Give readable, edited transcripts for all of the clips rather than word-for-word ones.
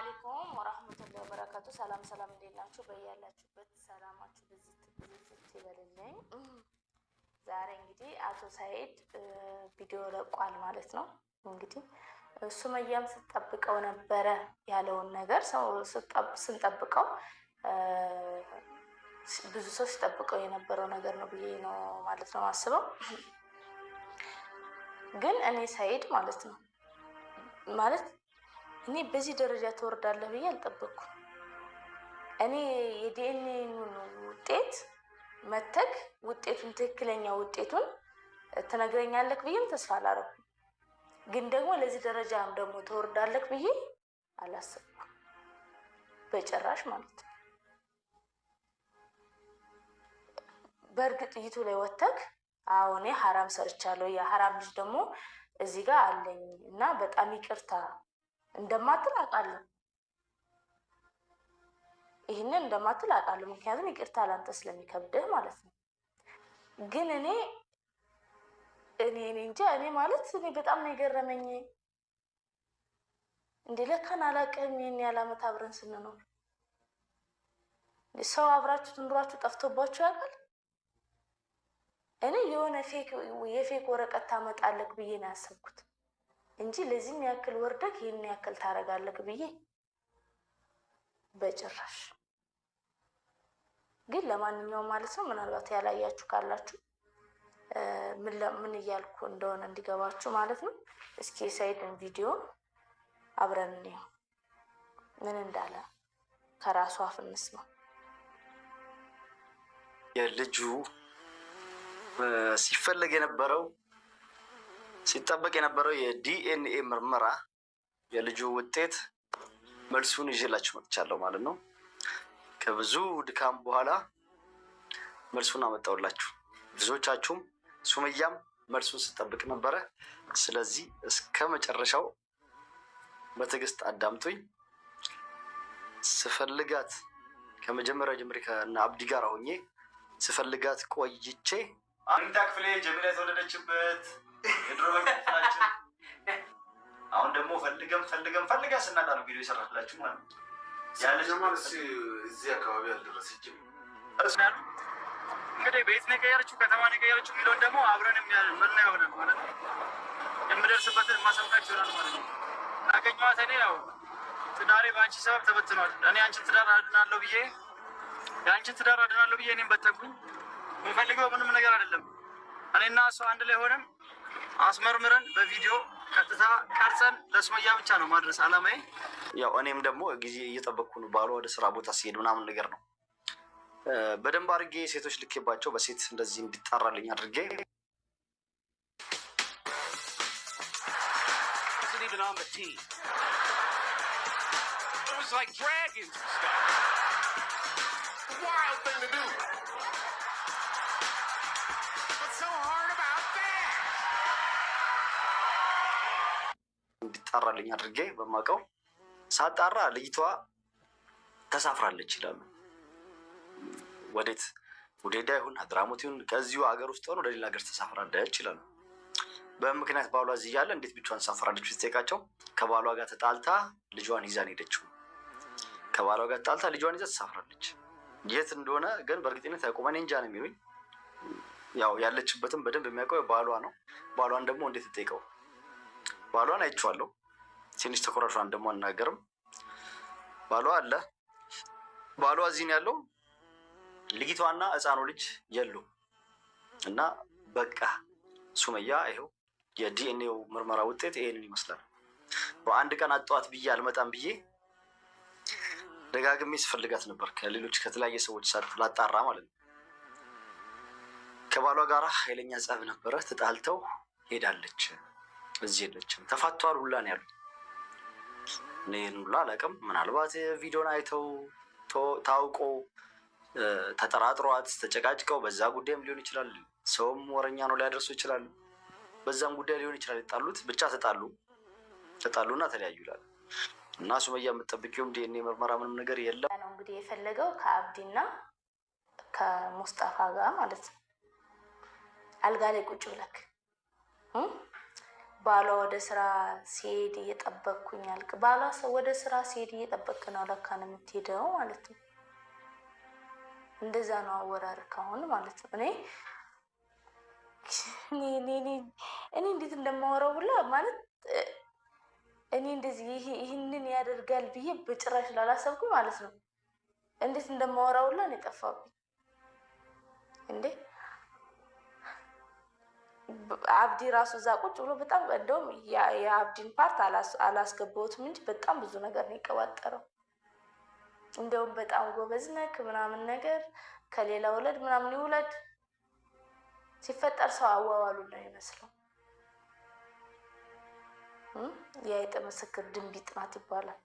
አለይኩም ወራህመቱላሂ ወበረካቱ። ሰላም እንዴት ናችሁ? በያላችሁበት ሰላማችሁ ብዝት ይበልልኝ። ዛሬ እንግዲህ አቶ ሰኢድ ቪዲዮ ለቋል ማለት ነው። እንግዲህ ሱመያም ስጠብቀው ነበረ ያለውን ነገር ስንጠብቀው ብዙ ሰው ሲጠብቀው የነበረው ነገር ነው ብዬ ነው ማለት ነው ማስበው። ግን እኔ ሰኢድ ማለት ነው እኔ በዚህ ደረጃ ተወርዳለህ ብዬ አልጠበቅኩም። እኔ የዲኤንኤ ውጤት መተክ ውጤቱን ትክክለኛ ውጤቱን ትነግረኛለህ ብዬም ተስፋ አላረኩም። ግን ደግሞ ለዚህ ደረጃም ደግሞ ተወርዳለህ ብዬ አላሰብኩም በጭራሽ ማለት ነው። በእርግጥ ይቱ ላይ ወተክ እኔ ሐራም ሰርቻለሁ፣ የሐራም ልጅ ደግሞ እዚህ ጋር አለኝ እና በጣም ይቅርታ እንደማትል አውቃለሁ። ይህንን እንደማትል አውቃለሁ፣ ምክንያቱም ይቅርታ ላንተ ስለሚከብድህ ማለት ነው። ግን እኔ እንጃ እኔ በጣም ነው የገረመኝ። እንዴ ለካን አላውቅም። ይሄን ያህል ዓመት አብረን ስንኖር ሰው አብራችሁ ትኑራችሁ ጠፍቶባችሁ ያውቃል? እኔ የሆነ የፌክ ወረቀት ታመጣለህ ብዬ ነው ያሰብኩት እንጂ ለዚህም ያክል ወርደክ ይሄን ያክል ታረጋለህ ብዬ በጭራሽ። ግን ለማንኛውም ማለት ነው ምናልባት ያላያችሁ ካላችሁ ምን እያልኩ እንደሆነ እንዲገባችሁ ማለት ነው። እስኪ ሰኢድን ቪዲዮ አብረን እንየው፣ ምን እንዳለ ከራሱ አፍ እንስማ። የልጁ ሲፈለግ የነበረው ሲጠበቅ የነበረው የዲኤንኤ ምርመራ የልጁ ውጤት መልሱን ይዤላችሁ መጥቻለሁ ማለት ነው። ከብዙ ድካም በኋላ መልሱን አመጣሁላችሁ። ብዙዎቻችሁም ሱመያም መልሱን ስጠብቅ ነበረ። ስለዚህ እስከ መጨረሻው በትዕግስት አዳምጡኝ። ስፈልጋት ከመጀመሪያው ጀምሬ ከእነ አብዲ ጋር ሆኜ ስፈልጋት ቆይቼ አንዳ ክፍሌ ጀሚላ የተወለደችበት የድሮ በክፍላችን አሁን ደግሞ ፈልገን ስናጣ ነው ቪዲዮ የሰራላችሁ ማለት ነው። ያለች እዚህ አካባቢ አልደረሰችም። እንግዲህ ቤት ነው የቀየረችው፣ ከተማ ነው የቀየረችው የሚለውን ደግሞ አብረን የምናየው ይሆናል ማለት ነው። የምደርስበትን ማሰምካችሁ ይሆናል ማለት ነው። አገኘኋት እኔ ያው ትዳሬ በአንቺ ሰበብ ተበትኗል። እኔ አንቺን ትዳር አድናለሁ ብዬ እኔም በተንኩኝ። የምፈልገው ምንም ነገር አይደለም። እኔና እሷ አንድ ላይ ሆነን አስመርምረን በቪዲዮ ቀጥታ ቀርጸን ለሱመያ ብቻ ነው ማድረስ አላማዬ። ያው እኔም ደግሞ ጊዜ እየጠበቅኩ ነው። ባሏ ወደ ስራ ቦታ ሲሄድ ምናምን ነገር ነው በደንብ አድርጌ ሴቶች ልኬባቸው በሴት እንደዚህ እንዲጣራልኝ አድርጌ እንዲጣራልኝ አድርጌ በማውቀው ሳጣራ ልጅቷ ተሳፍራለች ይላሉ። ወዴት ውዴዳ ይሁን አድራሞት ይሁን ከዚሁ ሀገር ውስጥ ሆኖ ወደ ሌላ ሀገር ተሳፍራለች ይላሉ። በምክንያት ባሏ እዚህ እያለ እንዴት ብቻዋን ተሳፍራለች ስጠይቃቸው ከባሏ ጋር ተጣልታ ልጇን ይዛን ሄደችው። ከባሏ ጋር ተጣልታ ልጇን ይዛ ተሳፍራለች። የት እንደሆነ ግን በእርግጠኝነት ያውቁም። እኔ እንጃ ነው የሚሉኝ። ያው ያለችበትም በደንብ የሚያውቀው ባሏ ነው። ባሏን ደግሞ እንዴት ትጠይቀው? ባሏን አይቼዋለሁ። ትንሽ ተኮራሿን ደግሞ አናገርም። ባሏ አለ። ባሏ እዚህ ነው ያለው። ልጅቷና ህፃኑ ልጅ የሉ እና በቃ ሱመያ ይኸው የዲኤንኤው ምርመራ ውጤት ይሄንን ይመስላል። በአንድ ቀን አጧት ብዬ አልመጣም ብዬ ደጋግሜ ስፈልጋት ነበር። ከሌሎች ከተለያየ ሰዎች ላጣራ ማለት ነው። ከባሏ ጋር ኃይለኛ ጸብ ነበረ። ተጣልተው ሄዳለች። እዚህ የለችም። ተፋቷል ሁላ ነው ያሉት። እኔን ሁላ አላውቅም። ምናልባት ቪዲዮን አይተው ታውቆ ተጠራጥሯት ተጨቃጭቀው በዛ ጉዳይም ሊሆን ይችላል። ሰውም ወረኛ ነው ሊያደርሱ ይችላል። በዛም ጉዳይ ሊሆን ይችላል የጣሉት። ብቻ ተጣሉና ተለያዩ ይላል። እና ሱመያ የምትጠብቂውም ዲኤንኤ ምርመራ ምንም ነገር የለም ነው እንግዲህ የፈለገው ከአብዲና ከሙስጣፋ ጋር ማለት ነው። አልጋ ላይ ቁጭ ብለክ ባሏ ወደ ስራ ሲሄድ እየጠበቅኩኝ አልክ። ባሏ ወደ ስራ ሲሄድ እየጠበቅ ነው ለካ ነው የምትሄደው ማለት ነው። እንደዛ ነው አወራርክ አሁን ማለት ነው። እኔ እንዴት እንደማወራው ሁላ ማለት እኔ እንደዚህ ይህንን ያደርጋል ብዬ በጭራሽ ላላሰብኩ ማለት ነው። እንዴት እንደማወራው ሁላ ነው የጠፋብኝ እንዴ። አብዲ ራሱ እዛ ቁጭ ብሎ በጣም እንደውም የአብዲን ፓርት አላስገባሁትም እንጂ በጣም ብዙ ነገር ነው የቀባጠረው። እንደውም በጣም ጎበዝ ነክ ምናምን ነገር ከሌላ ወለድ ምናምን ይውለድ ሲፈጠር ሰው አዋዋሉ ነው ይመስለው። የአይጥ ምስክር ድንቢጥ ናት ይባላል።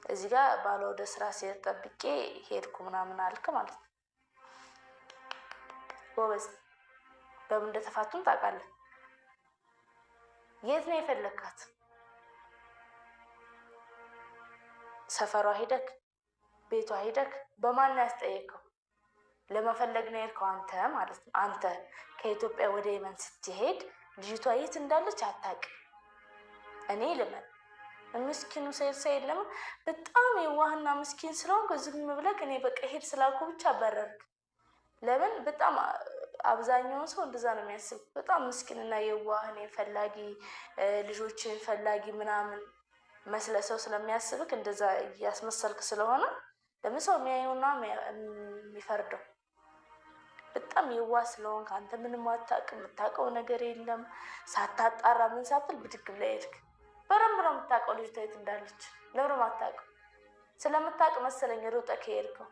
እዚህ ጋር ባለ ወደ ስራ ሲሄድ ጠብቄ ሄድኩ ምናምን አልክ ማለት ነው። ጎበዝ። በምን እንደተፋቱም ታውቃለህ። የት ነው የፈለካት? ሰፈሯ ሄደክ ቤቷ ሄደክ በማን ያስጠየቀው? ለመፈለግ ነው የሄድከው አንተ ማለት ነው። አንተ ከኢትዮጵያ ወደ የመን ስትሄድ ልጅቷ የት እንዳለች አታውቅም። እኔ ልመን ምስኪኑ ሰይድ ለምን በጣም የዋህና ምስኪን ስለሆንክ ዝም ብለህ እኔ በቃ ሄድ ስላልኩ ብቻ በረርክ። ለምን በጣም አብዛኛውን ሰው እንደዛ ነው የሚያስብ። በጣም ምስኪንና የዋህን ፈላጊ ልጆችን ፈላጊ ምናምን መስለ ሰው ስለሚያስብክ እንደዛ እያስመሰልክ ስለሆነ ለምን ሰው የሚያየውና የሚፈርደው። በጣም የዋህ ስለሆንክ አንተ ምንም አታውቅም፣ የምታውቀው ነገር የለም። ሳታጣራ ምን ሳትል ብድግ ብለህ ሄድክ። በደንብ ነው የምታውቀው ልጅቷ የት እንዳለች። ለምን አታውቅም? ስለምታውቅ መሰለኝ ሮጠህ ከሄድከው።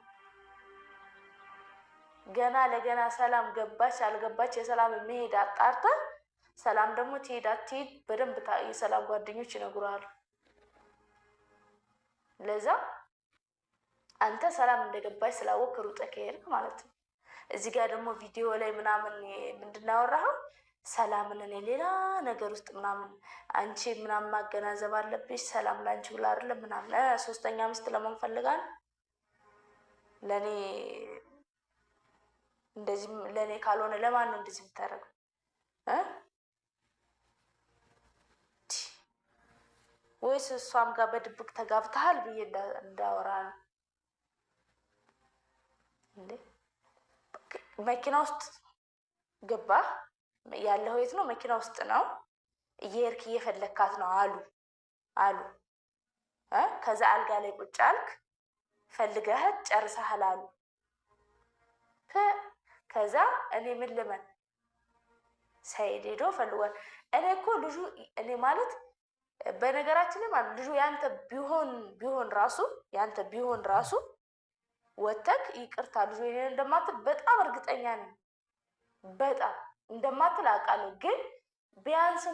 ገና ለገና ሰላም ገባች አልገባች የሰላም መሄድ አጣርተህ ሰላም ደግሞ ትሄድ አትሄድ በደንብ የሰላም ጓደኞች ይነግሩሃል። ለዛ አንተ ሰላም እንደገባች ስላወቅ ሩጠህ ከሄድክ ማለት ነው። እዚህ ጋር ደግሞ ቪዲዮ ላይ ምናምን ምንድን ነው ያወራኸው? ሰላምን እኔ ሌላ ነገር ውስጥ ምናምን አንቺ ምናምን ማገናዘብ አለብሽ። ሰላም ላንቺ ብላ አይደለም ምናምን ሶስተኛ ሚስት ለመሆን ፈልጋ ነው ለኔ እንደዚህ ለኔ ካልሆነ ለማን ነው እንደዚህ የምታደርገው? ወይስ እሷም ጋር በድብቅ ተጋብተሃል ብዬ እንዳወራ ነው እንዴ? መኪና ውስጥ ገባህ? ያለው የት ነው? መኪና ውስጥ ነው። እየሄድክ እየፈለካት ነው አሉ። ከዛ አልጋ ላይ ቁጭ አልክ፣ ፈልገህት ጨርሰሃል አሉ። ከዛ እኔ ምን ልመን ሰይድ ሄዶ ፈልጓል። እኔ እኮ ልጁ እኔ ማለት በነገራችን ላይ ማለት ልጁ ያንተ ቢሆን ራሱ ወተክ ይቅርታ ልጁ የኔ እንደማትል በጣም እርግጠኛ ነኝ። በጣም እንደማትል አውቃለሁ። ግን ቢያንስ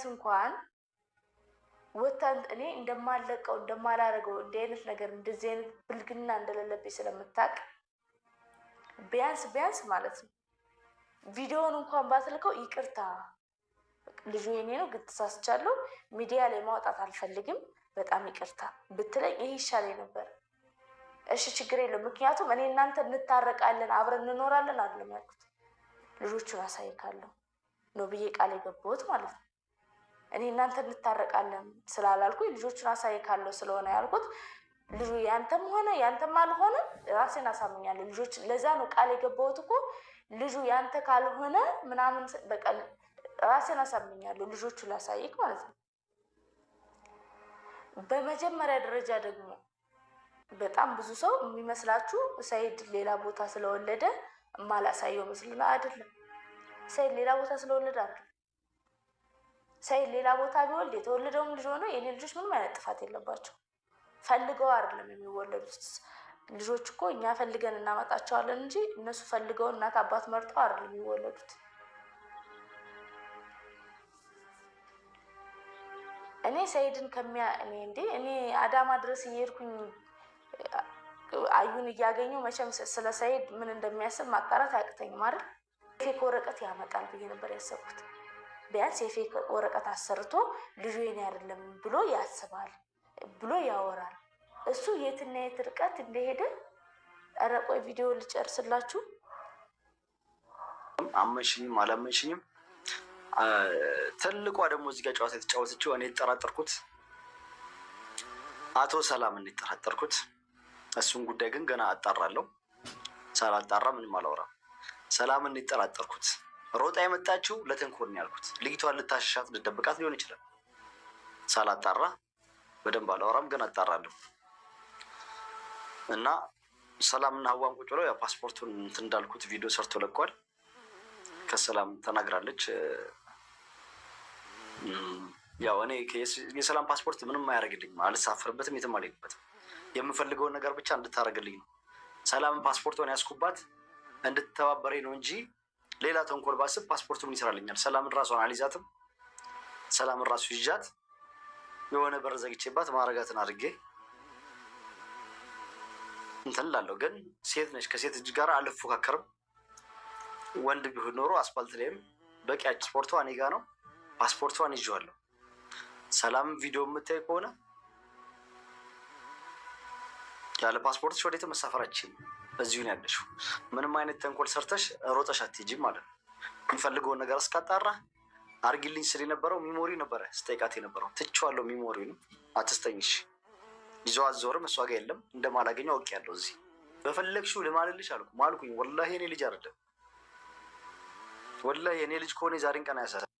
እንኳን ወተን እኔ እንደማለቀው እንደማላረገው እንዲህ አይነት ነገር እንደዚህ አይነት ብልግና እንደሌለብኝ ስለምታውቅ ቢያንስ ማለት ነው ቪዲዮውን እንኳን ባትልከው ይቅርታ ልጁ የኔ ነው ግን ተሳስቻለሁ፣ ሚዲያ ላይ ማውጣት አልፈልግም፣ በጣም ይቅርታ ብትለኝ ይሄ ይሻለኝ ነበር። እሺ ችግር የለም። ምክንያቱም እኔ እናንተ እንታረቃለን አብረን እንኖራለን አይደለም ያልኩት፣ ልጆቹን አሳይካለሁ ነው ብዬ ቃል የገባሁት ማለት ነው። እኔ እናንተ እንታረቃለን ስላላልኩኝ ልጆቹን አሳይካለሁ ስለሆነ ያልኩት ልጁ ያንተም ሆነ ያንተም አልሆነ ራሴን አሳምኛለሁ። ልጆች ለዛ ነው ቃል የገባሁት እኮ ልጁ ያንተ ካልሆነ ምናምን በቃ ራሴን አሳምኛለሁ ልጆቹ ላሳይክ ማለት ነው። በመጀመሪያ ደረጃ ደግሞ በጣም ብዙ ሰው የሚመስላችሁ ሰይድ ሌላ ቦታ ስለወለደ ማላሳየው መስልና አይደለም። ሰይድ ሌላ ቦታ ስለወለደ አይደለም። ሰይድ ሌላ ቦታ ቢወልድ የተወለደውም ልጅ ሆነ የኔ ልጆች ምንም አይነት ጥፋት የለባቸው። ፈልገው አይደለም የሚወለዱት ልጆች እኮ እኛ ፈልገን እናመጣቸዋለን እንጂ እነሱ ፈልገው እናት አባት መርጠው አይደለም የሚወለዱት። እኔ ሰይድን እኔ አዳማ ድረስ እየሄድኩኝ አዩን እያገኘው መቼም ስለ ሰይድ ምን እንደሚያስብ ማጣራት አያቅተኝም አይደል? ፌክ ወረቀት ያመጣል ብዬ ነበር ያሰብኩት። ቢያንስ የፌክ ወረቀት አሰርቶ ልጁ የኔ አይደለም ብሎ ያስባል ብሎ ያወራል። እሱ የትና የት ርቀት እንደሄደ ኧረ ቆይ ቪዲዮ ልጨርስላችሁ። አመንሽኝም አላመንሽኝም ትልቋ ደግሞ እዚህ ጋር ጨዋታ የተጫወተችው እኔ የተጠራጠርኩት አቶ ሰላምን የተጠራጠርኩት። እሱን ጉዳይ ግን ገና አጣራለሁ። ሳላጣራ ምንም አላወራም። ሰላምን የተጠራጠርኩት ሮጣ የመጣችው ለተንኮል ነው ያልኩት። ልጅቷን ልታሸሻት ልደብቃት ሊሆን ይችላል። ሳላጣራ በደንብ አላወራም፣ ግን አጣራለሁ። እና ሰላምና ሀዋን ቁጭ ብለው ፓስፖርቱን እንትን እንዳልኩት ቪዲዮ ሰርቶ ለቋል። ከሰላም ተናግራለች። ያው እኔ የሰላም ፓስፖርት ምንም አያደርግልኝም፣ አልሳፍርበትም፣ የትም አልሄድበትም። የምፈልገውን ነገር ብቻ እንድታደርግልኝ ነው። ሰላምን ፓስፖርቷን ያስኩባት እንድትተባበረኝ ነው እንጂ ሌላ ተንኮል ባስብ ፓስፖርቱ ምን ይሰራልኛል? ሰላምን ራሷን አልይዛትም። ሰላምን ራሱ ይዣት የሆነ በር ዘግቼባት ማረጋትን አድርጌ እንትን እላለሁ። ግን ሴት ነች፣ ከሴት እጅ ጋር አልፎካከርም። ወንድ ቢሆን ኖሮ አስፋልት ላይም በቂ ስፖርቷ እኔ ጋ ነው። ፓስፖርቷን ይዤዋለሁ። ሰላም ቪዲዮ የምታይ ከሆነ ያለ ፓስፖርትሽ ወዴት መሳፈራችን እዚሁ ነው ያለሽው። ምንም አይነት ተንኮል ሰርተሽ ሮጠሽ አትሄጂም ማለት ነው። የሚፈልገውን ነገር እስካጣራ አርጊልኝ ስል የነበረው ሚሞሪ ነበረ ስጠይቃት የነበረው። ትቼዋለሁ ሚሞሪውን፣ አትስጠኝሽ። ይዘው አዞርም እሷ ጋር የለም። እንደማላገኘው አውቄያለሁ። እዚህ በፈለግሽው ልማልልሽ አልኩ ማልኩኝ። ወላሂ የኔ ልጅ አይደለም። ወላሂ የኔ ልጅ ከሆነ የዛሬን ቀን አያሳስብም።